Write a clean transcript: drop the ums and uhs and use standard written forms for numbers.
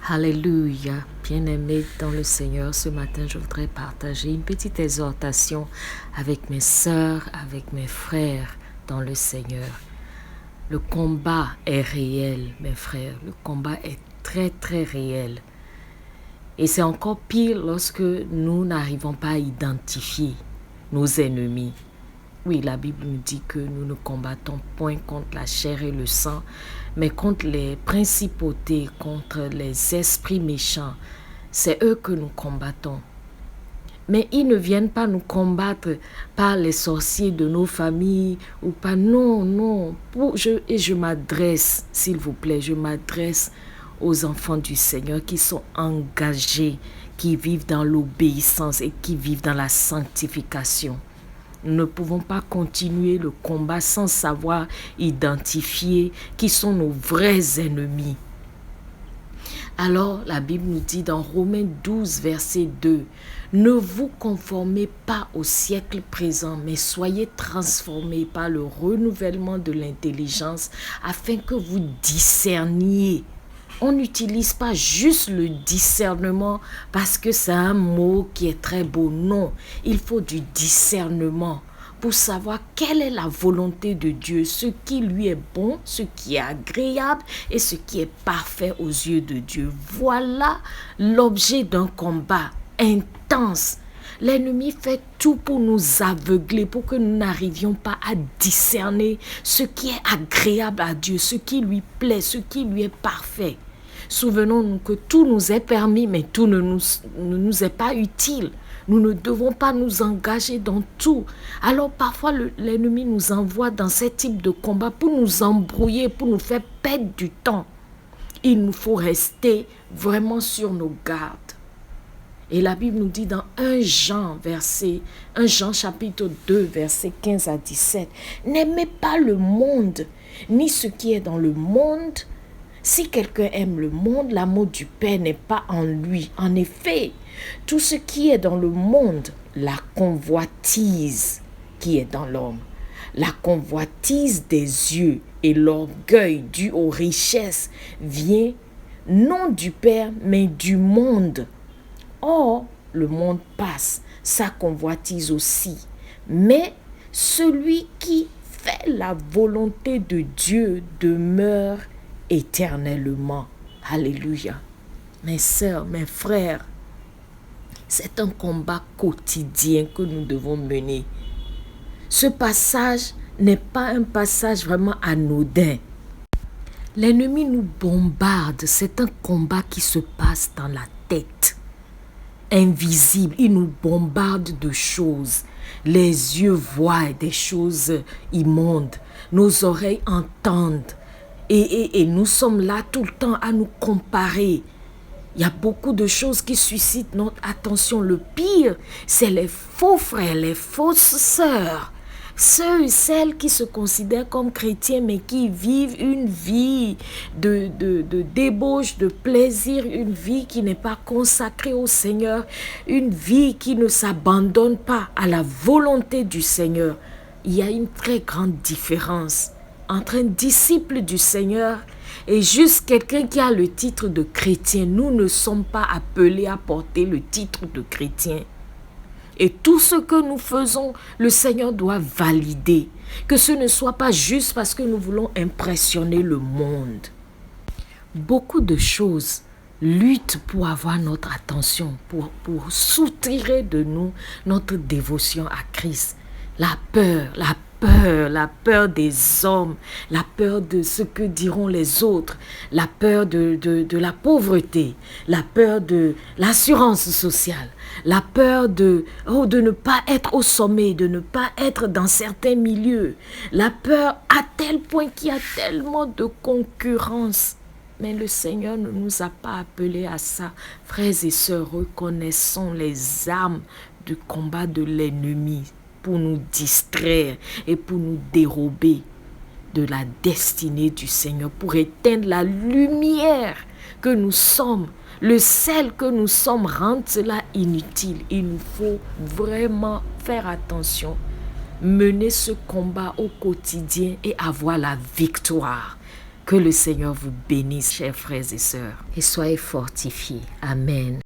Alléluia, bien-aimés dans le Seigneur, ce matin je voudrais partager une petite exhortation avec mes sœurs, avec mes frères dans le Seigneur. Le combat est réel, mes frères, le combat est très très réel. Et c'est encore pire lorsque nous n'arrivons pas à identifier nos ennemis. Oui, la Bible nous dit que nous ne combattons point contre la chair et le sang, mais contre les principautés, contre les esprits méchants. C'est eux que nous combattons. Mais ils ne viennent pas nous combattre par les sorciers de nos familles ou pas. Non. Et je m'adresse, s'il vous plaît, je m'adresse aux enfants du Seigneur qui sont engagés, qui vivent dans l'obéissance et qui vivent dans la sanctification. Nous ne pouvons pas continuer le combat sans savoir identifier qui sont nos vrais ennemis. Alors, la Bible nous dit dans Romains 12, verset 2, « Ne vous conformez pas au siècle présent, mais soyez transformés par le renouvellement de l'intelligence afin que vous discerniez. » On n'utilise pas juste le discernement parce que c'est un mot qui est très beau. Non, il faut du discernement pour savoir quelle est la volonté de Dieu, ce qui lui est bon, ce qui est agréable et ce qui est parfait aux yeux de Dieu. Voilà l'objet d'un combat intense. L'ennemi fait tout pour nous aveugler, pour que nous n'arrivions pas à discerner ce qui est agréable à Dieu, ce qui lui plaît, ce qui lui est parfait. Souvenons-nous que tout nous est permis, mais tout ne nous est pas utile. Nous ne devons pas nous engager dans tout. Alors parfois l'ennemi nous envoie dans ce type de combat pour nous embrouiller, pour nous faire perdre du temps. Il nous faut rester vraiment sur nos gardes. Et la Bible nous dit dans 1 Jean chapitre 2, verset 15 à 17, « N'aimez pas le monde, ni ce qui est dans le monde. Si quelqu'un aime le monde, l'amour du Père n'est pas en lui. En effet, tout ce qui est dans le monde, la convoitise qui est dans l'homme, la convoitise des yeux et l'orgueil dû aux richesses vient non du Père, mais du monde. Or, le monde passe, sa convoitise aussi. Mais celui qui fait la volonté de Dieu demeure éternellement. Alléluia. Mes sœurs, mes frères, c'est un combat quotidien que nous devons mener. Ce passage n'est pas un passage vraiment anodin. L'ennemi nous bombarde, c'est un combat qui se passe dans la tête. Invisible, il nous bombarde de choses. Les yeux voient des choses immondes, nos oreilles entendent. Et nous sommes là tout le temps à nous comparer. Il y a beaucoup de choses qui suscitent notre attention. Le pire, c'est les faux frères, les fausses sœurs. Ceux et celles qui se considèrent comme chrétiens mais qui vivent une vie de débauche, de plaisir, une vie qui n'est pas consacrée au Seigneur, une vie qui ne s'abandonne pas à la volonté du Seigneur. Il y a une très grande différence entre un disciple du Seigneur et juste quelqu'un qui a le titre de chrétien. Nous ne sommes pas appelés à porter le titre de chrétien. Et tout ce que nous faisons, le Seigneur doit valider. Que ce ne soit pas juste parce que nous voulons impressionner le monde. Beaucoup de choses luttent pour avoir notre attention, pour soutirer de nous notre dévotion à Christ. La peur des hommes, la peur de ce que diront les autres, la peur de la pauvreté, la peur de l'assurance sociale, la peur de ne pas être au sommet, de ne pas être dans certains milieux, la peur à tel point qu'il y a tellement de concurrence. Mais le Seigneur ne nous a pas appelés à ça. Frères et sœurs, reconnaissons les armes du combat de l'ennemi pour nous distraire et pour nous dérober de la destinée du Seigneur, pour éteindre la lumière que nous sommes. Le sel que nous sommes rend cela inutile. Il nous faut vraiment faire attention, mener ce combat au quotidien et avoir la victoire. Que le Seigneur vous bénisse, chers frères et sœurs, et soyez fortifiés. Amen.